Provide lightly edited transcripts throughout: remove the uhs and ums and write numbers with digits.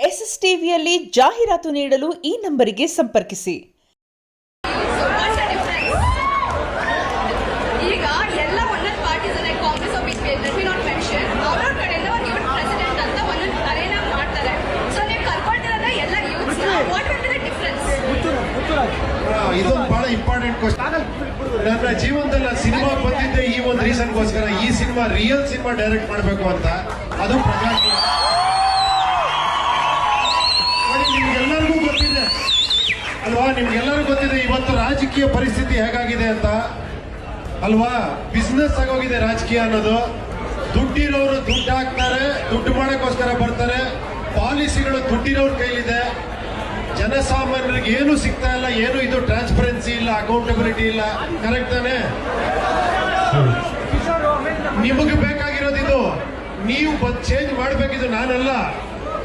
SSTVಯಲ್ಲಿ ಜಾಹೀರಾತು ನೀಡಲು ಈ ನಂಬರಿಗೆ ಸಂಪರ್ಕಿಸಿ. ಈಗ ಎಲ್ಲ ಒಂದೊಂದು ಪಾರ್ಟೀಸ್ ಲೈಕ್ ಕಾಂಗ್ರೆಸ್ ಅವ್ರ ಕಡೆಯಿಂದ ಒಂದು ಯೂತ್ ಪ್ರೆಸಿಡೆಂಟ್ ಅಂತ ಒಂದೊಂದು ಕರೆನ ಮಾಡ್ತಾರೆ. ಸೊ ನೀವು ಕರ್ಕೊಳ್ತಿರೋದ್ರೆ ಎಲ್ಲ youths what will be the difference? ಇದೊಂದು ಬಹಳ ಇಂಪಾರ್ಟೆಂಟ್ ಕ್ವಶನ್. ನನ್ನ ಜೀವನದಲ್ಲಿ ಸಿನಿಮಾ ಬಂದಿದ್ದೆ ಈ ಒಂದು ರೀಸನ್ಗೋಸ್ಕರ. ಈ ಸಿನಿಮಾ ರಿಯಲ್ ಸಿನಿಮಾ ಡೈರೆಕ್ಟ್ ಮಾಡಬೇಕು ಅಂತ. ಅದು ಪ್ರಜಾಕೀಯ. ನಿಮ್ಗೆಲ್ಲರಿಗೂ ಗೊತ್ತಿದೆ ಅಲ್ವಾ, ನಿಮ್ಗೆಲ್ಲರಿಗೂ ಗೊತ್ತಿದೆ ಇವತ್ತು ರಾಜಕೀಯ ಪರಿಸ್ಥಿತಿ ಹೇಗಾಗಿದೆ ಅಂತ ಅಲ್ವಾ. ಬಿಸ್ನೆಸ್ ಆಗೋಗಿದೆ ರಾಜಕೀಯ ಅನ್ನೋದು. ದುಡ್ಡಿರೋರು ದುಡ್ಡು ಹಾಕ್ತಾರೆ, ದುಡ್ಡು ಮಾಡೋಕ್ಕೋಸ್ಕರ ಬರ್ತಾರೆ. ಪಾಲಿಸಿಗಳು ದುಡ್ಡಿರೋರ್ ಕೈಲಿದೆ. ಜನಸಾಮಾನ್ಯರಿಗೆ ಏನು ಸಿಗ್ತಾ ಇಲ್ಲ, ಏನು ಇದು ಟ್ರಾನ್ಸ್ಪರೆನ್ಸಿ ಇಲ್ಲ, ಅಕೌಂಟಬಿಲಿಟಿ ಇಲ್ಲ. ಕರೆಕ್ಟ್ ತಾನೆ? ನಿಮಗೆ ಬೇಕಾಗಿರೋದು ಇದು. ನೀವು ಚೇಂಜ್ ಮಾಡ್ಬೇಕಿದು, ನಾನಲ್ಲ.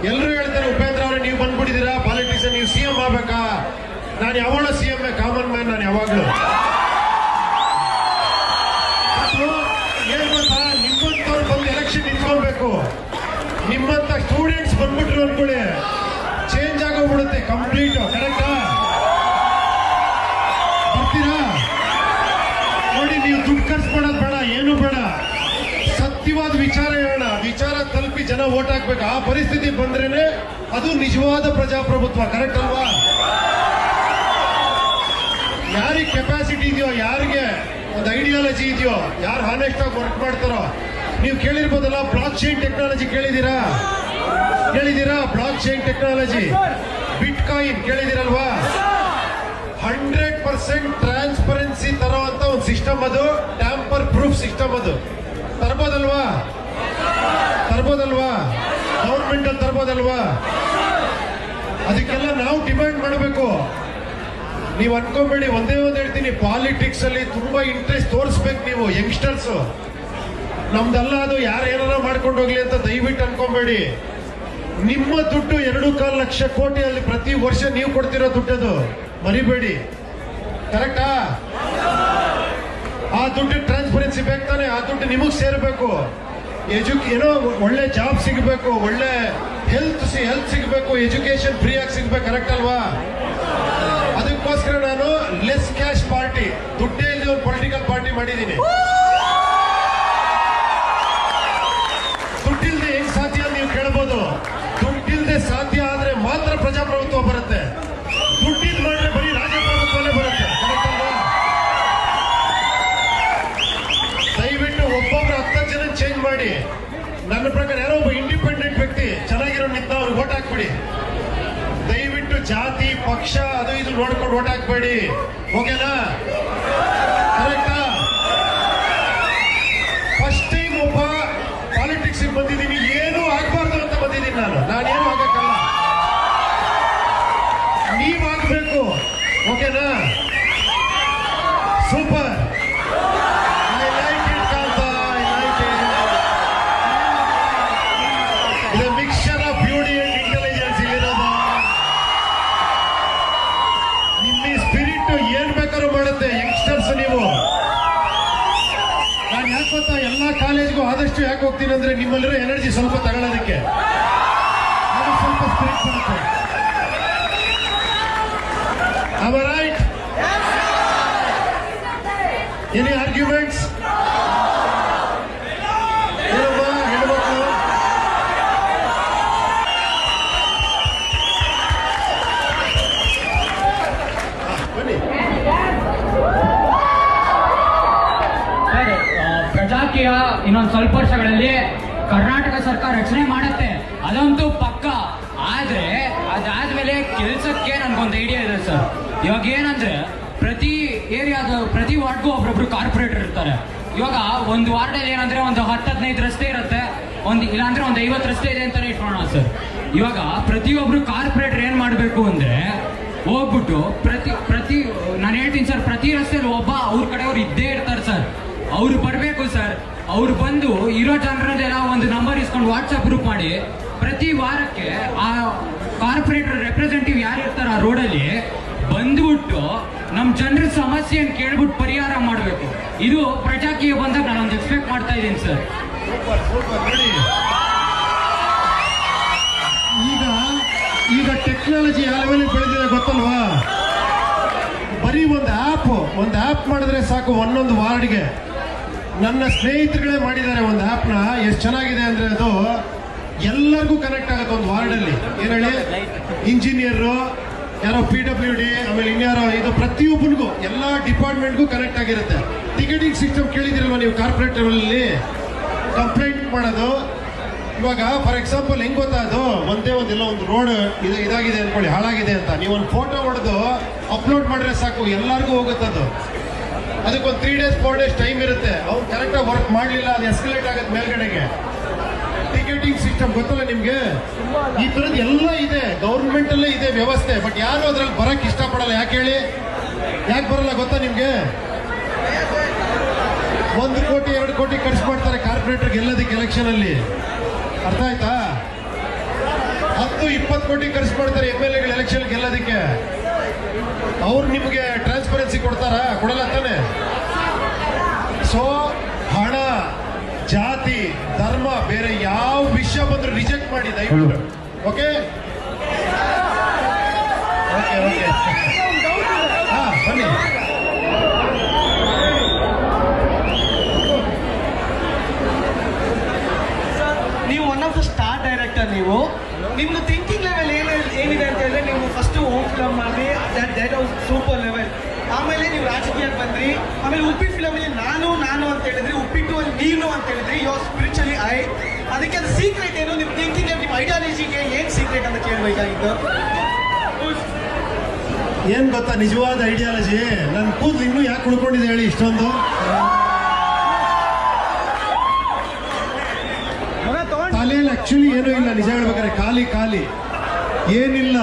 ಎಲ್ಲರೂ ಹೇಳ್ತಾರೆ ಉಪೇಂದ್ರ ಅವರೇ ನೀವು ಬಂದ್ಬಿಟ್ಟಿದ್ದೀರಾ ಪಾಲಿಟಿಕ್ಸ್, ನೀವು ಸಿಎಂ ಆಗ್ಬೇಕಾ? ನಾನು ಯಾವಾಗ ಸಿಎಂ, ಕಾಮನ್ ಮ್ಯಾನ್ ನಾನು ಯಾವಾಗ್ಲೂ. ಏನ್ ಗೊತ್ತಾ, ನಿಮ್ಮಂತವ್ರು ಬಂದು ಎಲೆಕ್ಷನ್ ನಿಂತ್ಕೊಬೇಕು. ನಿಮ್ಮಂತ ಸ್ಟೂಡೆಂಟ್ಸ್ ಬಂದ್ಬಿಟ್ರು ಅನ್ಕೊಳ್ಳಿ, ಚೇಂಜ್ ಆಗೋಗ್ಬಿಡುತ್ತೆ ಕಂಪ್ಲೀಟ್. ಕರೆಕ್ಟಾ? ಬರ್ತೀರಾ? ನೋಡಿ, ನೀವು ದುಡ್ಡು ಖರ್ಚು ಮಾಡೋದು ಬೇಡ, ಏನು ಬೇಡ. ಸತ್ಯವಾದ ವಿಚಾರ ಹೇಳೋಣ, ವಿಚಾರ ತಲುಪಿ ಜನ ವೋಟ್ ಹಾಕ್ಬೇಕು. ಆ ಪರಿಸ್ಥಿತಿ ಬಂದ್ರೇನೆ ಅದು ನಿಜವಾದ ಪ್ರಜಾಪ್ರಭುತ್ವ. ಕರೆಕ್ಟ್ ಅಲ್ವಾ? ಯಾರಿಗೆ ಕೆಪಾಸಿಟಿ ಇದೆಯೋ, ಯಾರಿಗೆ ಒಂದು ಐಡಿಯಾಲಜಿ ಇದೆಯೋ, ಯಾರು ಹಾನೆಸ್ಟ್ ಆಗಿ ವರ್ಕ್ ಮಾಡ್ತಾರೋ. ನೀವು ಕೇಳಿರ್ಬೋದಲ್ಲ, ಬ್ಲಾಕ್ ಚೈನ್ ಟೆಕ್ನಾಲಜಿ ಕೇಳಿದ್ದೀರಾ? ಬ್ಲಾಕ್ ಚೈನ್ ಟೆಕ್ನಾಲಜಿ, ಬಿಟ್ ಕಾಯಿನ್ ಕೇಳಿದಿರಲ್ವಾ? 100% ಟ್ರಾನ್ಸ್ಪರೆನ್ಸಿ ತರೋ ಅಂತ ಒಂದು ಸಿಸ್ಟಮ್. ಅದು ಟ್ಯಾಂಪರ್ ಪ್ರೂಫ್ ಸಿಸ್ಟಮ್. ಅದು ತರ್ಬೋದಲ್ವಾ? ಗೌರ್ಮೆಂಟ್ ಅಲ್ಲಿ ತರ್ಬೋದಲ್ವಾ? ಅದಕ್ಕೆಲ್ಲ ನಾವು ಡಿಮ್ಯಾಂಡ್ ಮಾಡಬೇಕು. ನೀವು ಅನ್ಕೊಂಬೇಡಿ, ಒಂದೇ ಒಂದು ಹೇಳ್ತೀನಿ, ಪಾಲಿಟಿಕ್ಸ್ ಅಲ್ಲಿ ತುಂಬಾ ಇಂಟ್ರೆಸ್ಟ್ ತೋರಿಸ್ಬೇಕು ನೀವು ಯಂಗ್ಸ್ಟರ್ಸ್. ನಮ್ದಲ್ಲ ಅದು, ಯಾರು ಏನಾರ ಮಾಡ್ಕೊಂಡು ಹೋಗ್ಲಿ ಅಂತ ದಯವಿಟ್ಟು ಅನ್ಕೊಂಬೇಡಿ. ನಿಮ್ಮ ದುಡ್ಡು 2.25 ಲಕ್ಷ ಕೋಟಿ ಅಲ್ಲಿ ಪ್ರತಿ ವರ್ಷ ನೀವು ಕೊಡ್ತಿರೋ ದುಡ್ಡದು, ಮರಿಬೇಡಿ. ಕರೆಕ್ಟಾ? ಆ ದುಡ್ಡು ಟ್ರಾನ್ಸ್ಪರೆನ್ಸಿ ಬೇಕು ತಾನೆ? ಆ ದುಡ್ಡು ನಿಮಗ್ ಸೇರ್ಬೇಕು. ಏನೋ ಒಳ್ಳೆ ಜಾಬ್ ಸಿಗಬೇಕು, ಒಳ್ಳೆ ಹೆಲ್ತ್ ಸಿಗಬೇಕು, ಎಜುಕೇಶನ್ ಫ್ರೀ ಆಗಿ ಸಿಗ್ಬೇಕು. ಕರೆಕ್ಟ್ ಅಲ್ವಾ? ಅದಕ್ಕೋಸ್ಕರ ನಾನು ಲೆಸ್ ಕ್ಯಾಶ್ ಪಾರ್ಟಿ, ದುಡ್ಡೇ ಇಲ್ಲದೆ ಒಂದು ಪೊಲಿಟಿಕಲ್ ಪಾರ್ಟಿ ಮಾಡಿದ್ದೀನಿ. ದುಡ್ಡಿಲ್ದೆ ಹೆಂಗ್ ಸಾಧ್ಯ ಅಂತ ನೀವು ಕೇಳ್ಬೋದು. ದುಡ್ಡಿಲ್ದೆ ಸಾಧ್ಯ ಆದ್ರೆ ಮಾತ್ರ ಪ್ರಜಾಪ್ರಭುತ್ವ ಬರುತ್ತೆ. ದುಡ್ಡಿದ್ ಮಾಡಿದ್ರೆ ಬರೀ ರಾಜಪ್ರಭುತ್ವನೇ ಬರುತ್ತೆ. ಕರೆಕ್ಟ್ ಅಲ್ವಾ? ದಯವಿಟ್ಟು ಒಬ್ಬೊಬ್ರು 10 ಜನ ಚೇಂಜ್ ಮಾಡಿ. ನನ್ನ ಪ್ರಕಾರ ಯಾರೋ ಒಬ್ಬ ಇಂಡಿಪೆಂಡೆಂಟ್ ವ್ಯಕ್ತಿ ಚೆನ್ನಾಗಿರೋ ನಿಂತ ಅವ್ರಿಗೆ ವೋಟ್ ಹಾಕ್ಬಿಡಿ. ದಯವಿಟ್ಟು ಜಾತಿ ಪಕ್ಷ ಅದು ಇದು ನೋಡ್ಕೊಂಡು ವೋಟ್ ಹಾಕ್ಬೇಡಿ. ಓಕೆನಾ? ಕರೆಕ್ಟಾ? ಫಸ್ಟ್ ಟೈಮ್ ಒಬ್ಬ ಪಾಲಿಟಿಕ್ಸ್ ಬಂದಿದ್ದೀನಿ, ಏನು ಆಗ್ಬಾರ್ದು ಅಂತ ಬಂದಿದ್ದೀನಿ. ನಾನೇನು ಆಗಕ್ಕಲ್ಲ, ನೀವ್ ಆಗ್ಬೇಕು. ಓಕೆನಾ? Super. Mixture of beauty and intelligence ಇಲ್ಲಿರೋದು. ನಿಮ್ಮ ಸ್ಪಿರಿಟ್ ಏನ್ ಬೇಕಾದ್ರೂ ಮಾಡುತ್ತೆ ಯಂಗ್ಸ್ಟರ್ಸ್. ನೀವು, ನಾನು ಯಾಕೆ ಗೊತ್ತಾ ಎಲ್ಲಾ ಕಾಲೇಜ್ಗೂ ಆದಷ್ಟು ಯಾಕೆ ಹೋಗ್ತೀನಿ ಅಂದ್ರೆ ನಿಮ್ಮಲ್ಲಿರೋ ಎನರ್ಜಿ ಸ್ವಲ್ಪ ತಗೊಳ್ಳೋದಕ್ಕೆ. ಸ್ವಲ್ಪ ಸ್ಪಿರಿಟ್ ಬರುತ್ತೆ. Am I right? Any arguments? Prajakeeya ಇನ್ನೊಂದು ಸ್ವಲ್ಪ ವರ್ಷಗಳಲ್ಲಿ ಕರ್ನಾಟಕ ಸರ್ಕಾರ ರಚನೆ ಮಾಡುತ್ತೆ, ಅದಂತೂ ಪಕ್ಕ. ಆದ್ರೆ ಅದಾದ್ಮೇಲೆ ಕೆಲಸಕ್ಕೆ ನನ್ಗೊಂದು ಐಡಿಯಾ ಇದೆ ಸರ್. ಇವಾಗ ಏನಂದ್ರೆ ಪ್ರತಿ ಏರಿಯಾದ ಪ್ರತಿ ವಾರ್ಡ್ಗೂ ಒಬ್ರೊಬ್ರು ಕಾರ್ಪೊರೇಟರ್ ಇರ್ತಾರೆ. ಇವಾಗ ಒಂದು ವಾರ್ಡಲ್ಲಿ ಏನಂದ್ರೆ ಒಂದು 10-15 ರಸ್ತೆ ಇರುತ್ತೆ, ಇಲ್ಲಾಂದ್ರೆ ಒಂದು 50 ರಸ್ತೆ ಇದೆ ಅಂತಾನೆ ಇಟ್ಕೊಳ್ಳೋಣ ಸರ್. ಇವಾಗ ಪ್ರತಿಯೊಬ್ರು ಕಾರ್ಪೊರೇಟರ್ ಏನ್ ಮಾಡ್ಬೇಕು ಅಂದ್ರೆ ಹೋಗ್ಬಿಟ್ಟು ಪ್ರತಿ ನಾನು ಹೇಳ್ತೀನಿ ಸರ್, ಪ್ರತಿ ರಸ್ತೆಯಲ್ಲಿ ಒಬ್ಬ ಅವ್ರ ಕಡೆಯವ್ರು ಇದ್ದೇ ಇರ್ತಾರೆ ಸರ್. ಅವ್ರು ಬರ್ಬೇಕು ಸರ್. ಅವ್ರು ಬಂದು ಇರೋ ಜನರನ್ನೆಲ್ಲ ಒಂದು ನಂಬರ್ ಇಸ್ಕೊಂಡು ವಾಟ್ಸಪ್ ಗ್ರೂಪ್ ಮಾಡಿ ಪ್ರತಿ ವಾರಕ್ಕೆ ಆ ಕಾರ್ಪೊರೇಟರ್ ರೆಪ್ರೆಸೆಂಟೇಟಿವ್ ಯಾರು ಇರ್ತಾರೆ ಆ ರೋಡಲ್ಲಿ ಬಂದ್ಬಿಟ್ಟು ನಮ್ಮ ಜನರ ಸಮಸ್ಯೆಯನ್ನು ಕೇಳ್ಬಿಟ್ಟು ಪರಿಹಾರ ಮಾಡಬೇಕು. ಇದು ಪ್ರಜಾಕೀಯ ಬಂದಾಗ ನಾನು ಒಂದು ಎಕ್ಸ್ಪೆಕ್ಟ್ ಮಾಡ್ತಾ ಇದ್ದೀನಿ ಸರ್. ಈಗ ಟೆಕ್ನಾಲಜಿ ಯಾವ ಲೆವೆಲ್ ಬೆಳೆದಿದೆ ಗೊತ್ತಲ್ವಾ? ಬರೀ ಒಂದು ಆ್ಯಪ್ ಮಾಡಿದ್ರೆ ಸಾಕು. ಒಂದೊಂದು ವಾರ್ಡ್ಗೆ ನನ್ನ ಸ್ನೇಹಿತರುಗಳೇ ಮಾಡಿದ್ದಾರೆ ಒಂದು ಆ್ಯಪ್ನ. ಎಷ್ಟು ಚೆನ್ನಾಗಿದೆ ಅಂದರೆ ಅದು ಎಲ್ಲರಿಗೂ ಕನೆಕ್ಟ್ ಆಗುತ್ತೆ ಒಂದು ವಾರ್ಡಲ್ಲಿ. ಏನು ಹೇಳಿ, ಇಂಜಿನಿಯರು, ಯಾರೋ PWD, ಆಮೇಲೆ ಇನ್ಯಾರೋ, ಇದು ಪ್ರತಿಯೊಬ್ಬನಿಗೂ ಎಲ್ಲ ಡಿಪಾರ್ಟ್ಮೆಂಟ್ಗೂ ಕನೆಕ್ಟ್ ಆಗಿರುತ್ತೆ. ಟಿಕೆಟಿಂಗ್ ಸಿಸ್ಟಮ್ ಕೇಳಿದಿರಲ್ವ ನೀವು? ಕಾರ್ಪೊರೇಟ್ ಲೆವೆಲಲ್ಲಿ ಕಂಪ್ಲೇಂಟ್ ಮಾಡೋದು. ಇವಾಗ ಫಾರ್ ಎಕ್ಸಾಂಪಲ್ ಹೆಂಗ್ ಗೊತ್ತಾ, ಅದು ಒಂದೆಲ್ಲ ಒಂದು ರೋಡ್ ಇದಾಗಿದೆ ಅನ್ಕೊಳ್ಳಿ, ಹಾಳಾಗಿದೆ ಅಂತ, ನೀವು ಒಂದು ಫೋಟೋ ಹೊಡೆದು ಅಪ್ಲೋಡ್ ಮಾಡಿದ್ರೆ ಸಾಕು, ಎಲ್ಲರಿಗೂ ಹೋಗುತ್ತೆ ಅದು. ಅದಕ್ಕೊಂದು 3 days 4 days ಟೈಮ್ ಇರುತ್ತೆ. ಅವ್ರು ಕರೆಕ್ಟಾಗಿ ವರ್ಕ್ ಮಾಡಲಿಲ್ಲ, ಅದು ಎಸ್ಕಲೇಟ್ ಆಗುತ್ತೆ ಮೇಲ್ಗಡೆಗೆ. ಟಿಕೆಟಿಂಗ್ ಸಿಸ್ಟಮ್ ಗೊತ್ತಲ್ಲ ನಿಮ್ಗೆ? ಈ ಥರದ್ದು ಎಲ್ಲ ಇದೆ, ಗೌರ್ಮೆಂಟ್ ಅಲ್ಲೇ ಇದೆ ವ್ಯವಸ್ಥೆ. ಬಟ್ ಯಾರು ಅದ್ರಲ್ಲಿ ಬರಕ್ ಇಷ್ಟಪಡಲ್ಲ. ಯಾಕೆ ಹೇಳಿ? ಯಾಕೆ ಬರಲ್ಲ ಗೊತ್ತಾ ನಿಮ್ಗೆ? 1 ಕೋಟಿ 2 ಕೋಟಿ ಖರ್ಚು ಮಾಡ್ತಾರೆ ಕಾರ್ಪೊರೇಟರ್ ಗೆಲ್ಲೋದಕ್ಕೆ ಎಲೆಕ್ಷನ್ ಅಲ್ಲಿ. ಅರ್ಥ ಆಯ್ತಾ? 10-20 ಕೋಟಿ ಖರ್ಚು ಮಾಡ್ತಾರೆ MLA ಎಲೆಕ್ಷನ್ ಗೆಲ್ಲೋದಕ್ಕೆ. ಅವ್ರು ನಿಮ್ಗೆ ಟ್ರಾನ್ಸ್ಪರೆನ್ಸಿ ಕೊಡ್ತಾರಾ? ಕೊಡಲ್ಲ ತಾನೆ. ಸೊ ಹಣ, ಜಾತಿ, ಧರ್ಮ, ಬೇರೆ ಯಾವ ವಿಷಯ ಬಂದ್ರು ರಿಜೆಕ್ಟ್ ಮಾಡಿ ದಯವಿಟ್ಟು. ಓಕೆ ಓಕೆ ಓಕೆ ಹಾ ಬನ್ನಿ. ನೀವು one of the star director. ನೀವು ನಿಮ್ದು ಥಿಂಕಿಂಗ್ ಲೆವೆಲ್ ಏನಿದೆ ಅಂತ ಹೇಳಿದ್ರೆ, ನೀವು ಫಸ್ಟ್ ಹೋಮ್ ಫಿಲಮ್ ಮಾಡಿ ದಟ್ ವಾಸ್ ಸೂಪರ್ ಲೆವೆಲ್. ಆಮೇಲೆ ನೀವು ರಾಜಕೀಯಕ್ಕೆ ಬಂದ್ರಿ. ಆಮೇಲೆ ಉಪ್ಪಿ ಫಿಲಮಲ್ಲಿ ನಾನು ಅಂತ ಹೇಳಿದ್ರಿ, ಉಪ್ಪಿಟ್ಟು ಅಲ್ಲಿ ನೀನು ಅಂತ ಹೇಳಿದ್ರಿ. You are spiritually I. ಅದಕ್ಕೆ ಅದು ಸೀಕ್ರೆಟ್ ಏನು? ನಿಮ್ಮ ಥಿಂಕಿಂಗ್, ನಿಮ್ಮ ಐಡಿಯಾಲಜಿಗೆ ಏನು ಸೀಕ್ರೆಟ್ ಅಂತ ಕೇಳಬೇಕಾಗಿತ್ತು. ಏನ್ ಗೊತ್ತಾ ನಿಜವಾದ ಐಡಿಯಾಲಜಿ? ನನ್ನ ಕೂದಲು ಇನ್ನೂ ಯಾಕೆ ಉಳ್ಕೊಂಡಿದೆ ಹೇಳಿ ಇಷ್ಟೊಂದು? ತಲೆಯಲ್ಲಿ ಆಕ್ಚುಲಿ ಏನೂ ಇಲ್ಲ, ನಿಜ ಹೇಳ್ಬೇಕಾದ್ರೆ ಖಾಲಿ ಏನಿಲ್ಲ.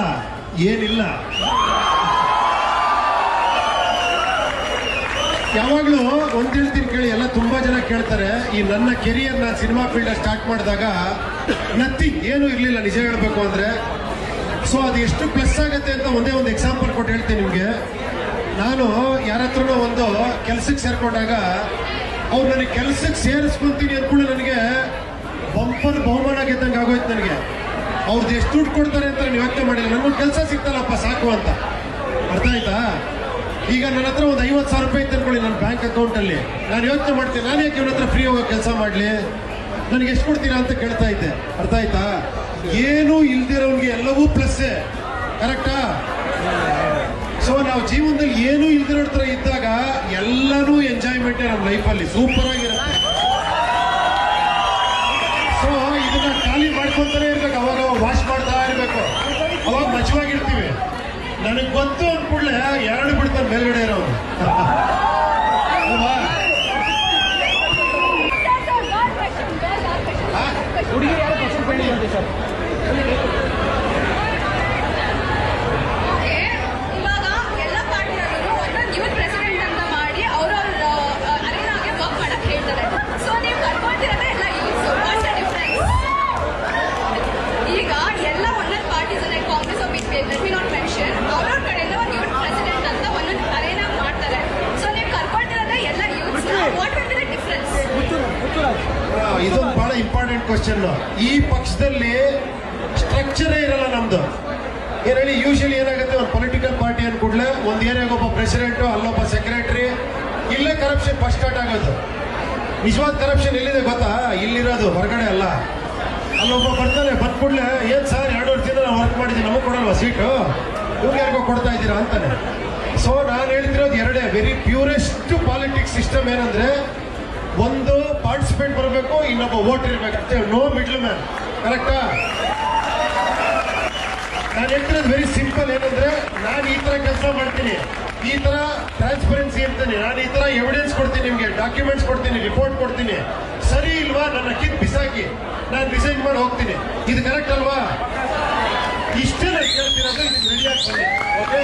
ಯಾವಾಗಲೂ ಒಂದು ಹೇಳ್ತೀನಿ ಕೇಳಿ, ಎಲ್ಲ ತುಂಬಾ ಜನ ಕೇಳ್ತಾರೆ. ಈ ನನ್ನ ಕೆರಿಯರ್ ನಾನು ಸಿನಿಮಾ ಫೀಲ್ಡ್ ಸ್ಟಾರ್ಟ್ ಮಾಡಿದಾಗ ನಥಿಂಗ್, ಏನೂ ಇರಲಿಲ್ಲ ನಿಜ ಹೇಳಬೇಕು ಅಂದರೆ. ಸೊ ಅದು ಎಷ್ಟು ಪ್ಲಸ್ ಆಗುತ್ತೆ ಅಂತ ಒಂದೇ ಒಂದು ಎಕ್ಸಾಂಪಲ್ ಕೊಟ್ಟು ಹೇಳ್ತೀನಿ ನಿಮಗೆ. ನಾನು ಯಾರ ಹತ್ರನೂ ಒಂದು ಕೆಲಸಕ್ಕೆ ಸೇರ್ಕೊಂಡಾಗ ಅವ್ರು ನನಗೆ ಕೆಲಸಕ್ಕೆ ಸೇರಿಸ್ಕೊಂತೀನಿ ಅಂದ್ಕೊಂಡು ನನಗೆ ಬಂಪರ್ ಬಹುಮಾನ ಗೆದ್ದಂಗೆ ಆಗೋಯ್ತು ನನಗೆ. ಅವ್ರದ್ದು ಎಷ್ಟು ದುಡ್ಡು ಕೊಡ್ತಾರೆ ಅಂತ ನಾನು ಯೋಚನೆ ಮಾಡಿಲ್ಲ. ನನಗೊಂದು ಕೆಲಸ ಸಿಗ್ತಲ್ಲಪ್ಪ ಸಾಕು ಅಂತ. ಅರ್ಥ ಆಯ್ತಾ? ಈಗ ನನ್ನ ಹತ್ರ ಒಂದು 50,000 ರೂಪಾಯಿ ಇತ್ತು ಅನ್ಕೊಳ್ಳಿ ನನ್ನ ಬ್ಯಾಂಕ್ ಅಕೌಂಟಲ್ಲಿ. ನಾನು ಯೋಚನೆ ಮಾಡ್ತೀನಿ, ನಾನು ಯಾಕೆ ಇವನ ಹತ್ರ ಫ್ರೀ ಹೋಗೋ ಕೆಲಸ ಮಾಡಲಿ, ನನಗೆ ಎಷ್ಟು ಕೊಡ್ತೀರಾ ಅಂತ ಕೇಳ್ತಾ ಇದ್ದೆ. ಅರ್ಥ ಆಯ್ತಾ? ಏನೂ ಇಲ್ದಿರೋನ್ಗೆ ಎಲ್ಲವೂ ಪ್ಲಸ್ಸೇ. ಕರೆಕ್ಟಾ? ಸೊ ನಾವು ಜೀವನದಲ್ಲಿ ಏನೂ ಇಲ್ದಿರೋ ಹತ್ರ ಇದ್ದಾಗ ಎಲ್ಲನೂ ಎಂಜಾಯ್ಮೆಂಟೇ ನಮ್ಮ ಲೈಫಲ್ಲಿ ಸೂಪರ್ ಆಗಿರುತ್ತೆ. ಸೊ ಇದನ್ನ ಖಾಲಿ ಮಾಡ್ಕೊಂತಾನೆ ಇರ್ಬೇಕು, ಅವಾಗ ವಾಶ್ ಮಾಡ್ತಾ ಇರಬೇಕು, ಅವಾಗ ಮಜವಾಗಿರ್ತೀವಿ. ನನಗೆ ಗೊತ್ತು ಅಂದ್ಕೂಡ್ಲೆ 2 ಬಿಡ್ತಾನೆ ಮೇಲ್ಗಡೆ ಇರೋದು ಅಲ್ವಾ? ಹುಡುಗಿ ಯಾರು ಪರ್ಸೆಂಟ್ ಪೇಂಟ್ ಮಾಡಿದೆ ಸರ್? ಇವಾಗ ಎಲ್ಲ ಪಾರ್ಟಿಯವರು ಒಂದೊಂದು ಯೂತ್ ಪ್ರೆಸಿಡೆಂಟ್ ಅಂತ ಮಾಡಿ ಅವ್ರವ್ರ ಅರೇನಾಗೆ ವರ್ಕ್ ಮಾಡಕ್ ಹೇಳ್ತಾರೆ. ಸೊ ನೀವು ಕರ್ಕೊಳ್ತಿರೋದೇ ಎಲ್ಲ ಯೂತ್ಸ್. What's the difference? ಈಗ ಎಲ್ಲ ಒಂದೊಂದು parties like Congress of BJP, let me not mention, ಅವ್ರವ್ರ ಕಡೆಯಿಂದ ಒಂದು ಯೂತ್ ಪ್ರೆಸಿಡೆಂಟ್ ಅಂತ ಒಂದೊಂದು ಅರೇನಾಗ್ ಮಾಡ್ತಾರೆ. ಸೊ ನೀವು ಕರ್ಕೊಳ್ತಿರೋದೇ ಎಲ್ಲ youths. What will be the difference? ಇದೊಂದು ಬಹಳ ಇಂಪಾರ್ಟೆಂಟ್ ಕ್ವಶನ್. ಈ ಪಕ್ಷದಲ್ಲಿ ಸ್ಟ್ರಕ್ಚರೇ ಇರಲ್ಲ ನಮ್ದು. ಏನ್ ಹೇಳಿ, ಯೂಶಲಿ ಏನಾಗುತ್ತೆ, ಒಂದು ಪೊಲಿಟಿಕಲ್ ಪಾರ್ಟಿ ಅನ್ಕೂಡ್ಲೆ ಒಂದು ಏರಿಯಾಗ ಒಬ್ಬ ಪ್ರೆಸಿಡೆಂಟು, ಅಲ್ಲೊಬ್ಬ ಸೆಕ್ರೆಟರಿ, ಇಲ್ಲೇ ಕರಪ್ಷನ್ ಫಸ್ಟ್ ಸ್ಟಾರ್ಟ್ ಆಗೋದು. ನಿಜವಾದ ಕರಪ್ಷನ್ ಎಲ್ಲಿದೆ ಗೊತ್ತಾ? ಇಲ್ಲಿರೋದು, ಹೊರಗಡೆ ಅಲ್ಲ. ಅಲ್ಲೊಬ್ಬ ಬರ್ತಾನೆ, ಬಂದ್ಕೂಡ್ಲೆ ಏನ್ ಸರ್ 2 ವರ್ಷದಿಂದ ನಾವು ವರ್ಕ್ ಮಾಡಿದ್ದೀವಿ, ನಮಗೆ ಕೊಡಲ್ವಾ ಸೀಟು, ಇವ್ರಿಗೆ ಯಾರಿಗೋ ಕೊಡ್ತಾ ಇದ್ದೀರಾ ಅಂತಾನೆ. ಸೊ ನಾನು ಹೇಳ್ತಿರೋದು ಎರಡೇ, ವೆರಿ ಪ್ಯೂರೆಸ್ಟ್ ಪಾಲಿಟಿಕ್ಸ್ ಸಿಸ್ಟಮ್. ಏನಂದ್ರೆ ಒಂದು ಪಾರ್ಟಿಸಿಪೇಟ್ ಬರಬೇಕು, ಇನ್ನೊಬ್ಬ ವೋಟ್ ಇರ್ಬೇಕು ಅಷ್ಟೇ, ನೋ ಮಿಡ್ಲ್ ಮ್ಯಾನ್. ಕರೆಕ್ಟಾ? ನಾನು ಹೇಳ್ತಿರೋದು ವೆರಿ ಸಿಂಪಲ್. ಏನಂದ್ರೆ ನಾನು ಈ ತರ ಕೆಲಸ ಮಾಡ್ತೀನಿ, ಈ ತರ ಟ್ರಾನ್ಸ್ಪರೆನ್ಸಿ ಇರ್ತೀನಿ, ನಾನು ಈ ತರ ಎವಿಡೆನ್ಸ್ ಕೊಡ್ತೀನಿ, ನಿಮ್ಗೆ ಡಾಕ್ಯುಮೆಂಟ್ಸ್ ಕೊಡ್ತೀನಿ, ರಿಪೋರ್ಟ್ ಕೊಡ್ತೀನಿ. ಸರಿ ಇಲ್ವಾ ನನ್ನ ಕಿತ್ ಬಿಸಾಕಿ ನಾನು ರಿಸೈನ್ ಮಾಡಿ ಹೋಗ್ತೀನಿ. ಇದು ಕರೆಕ್ಟ್ ಅಲ್ವಾ? ಇಷ್ಟೇ ನಾನು ಕೇಳ್ತಿರೋದು. ಇದಕ್ಕೆ ರೆಡಿ ಆಗ್ತೀನಿ. ಓಕೆ,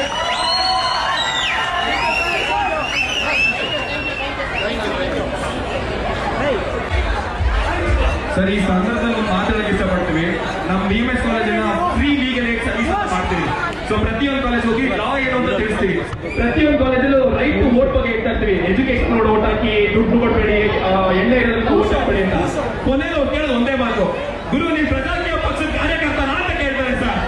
ಸರ್, ಈ ಸಂದರ್ಭದಲ್ಲಿ ಮಾತಾಡಕ್ಕೆ ಇಷ್ಟಪಡ್ತೀವಿ. ನಮ್ಮ BMS ಕಾಲೇಜಿನ ಫ್ರೀ ಲೀಗಲ್ ಏಡ್ ಸರ್ವಿಸ್ ಮಾಡ್ತೀವಿ. ಸೊ ಪ್ರತಿಯೊಂದು ಕಾಲೇಜ್ ಹೋಗಿ ಲಾ ಏನು ಅಂತ ತಿಳಿಸ್ತೀವಿ. ಪ್ರತಿಯೊಂದು ಕಾಲೇಜಲ್ಲೂ ರೈಟ್ ಟು ವೋಟ್ ಬಗ್ಗೆ ಹೇಳ್ತಾ ಇರ್ತೀವಿ. ಎಜುಕೇಶನ್ ನೋಡಿ ವೋಟ್ ಹಾಕಿ, ದುಡ್ಡು ಕೊಡ್ಬೇಡಿ, ಎಣ್ಣೆ ಇರೋದ್ರಿಂದ ವೋಟ್ ಹಾಕ್ಬೇಡಿ ಅಂತ. ಕೊನೆಯಲ್ಲಿ ಅವ್ರು ಕೇಳೋದು ಒಂದೇ ಮಾತು, ಗುರು ನೀವು ಪ್ರಜಾಕೀಯ ಪಕ್ಷದ ಕಾರ್ಯಕರ್ತನ ಅಂತ ಕೇಳ್ತಾರೆ ಸರ್.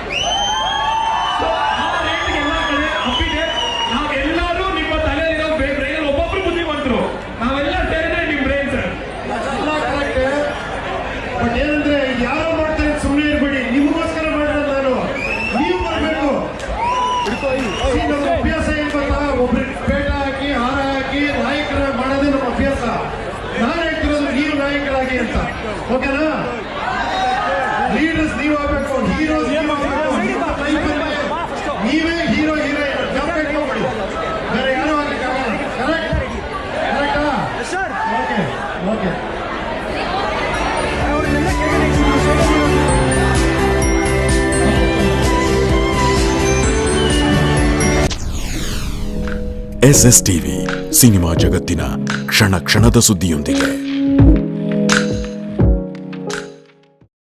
SS ಟಿವಿ ಸಿನಿಮಾ ಜಗತ್ತಿನ ಕ್ಷಣ ಕ್ಷಣದ ಸುದ್ದಿಯೊಂದಿಗೆ.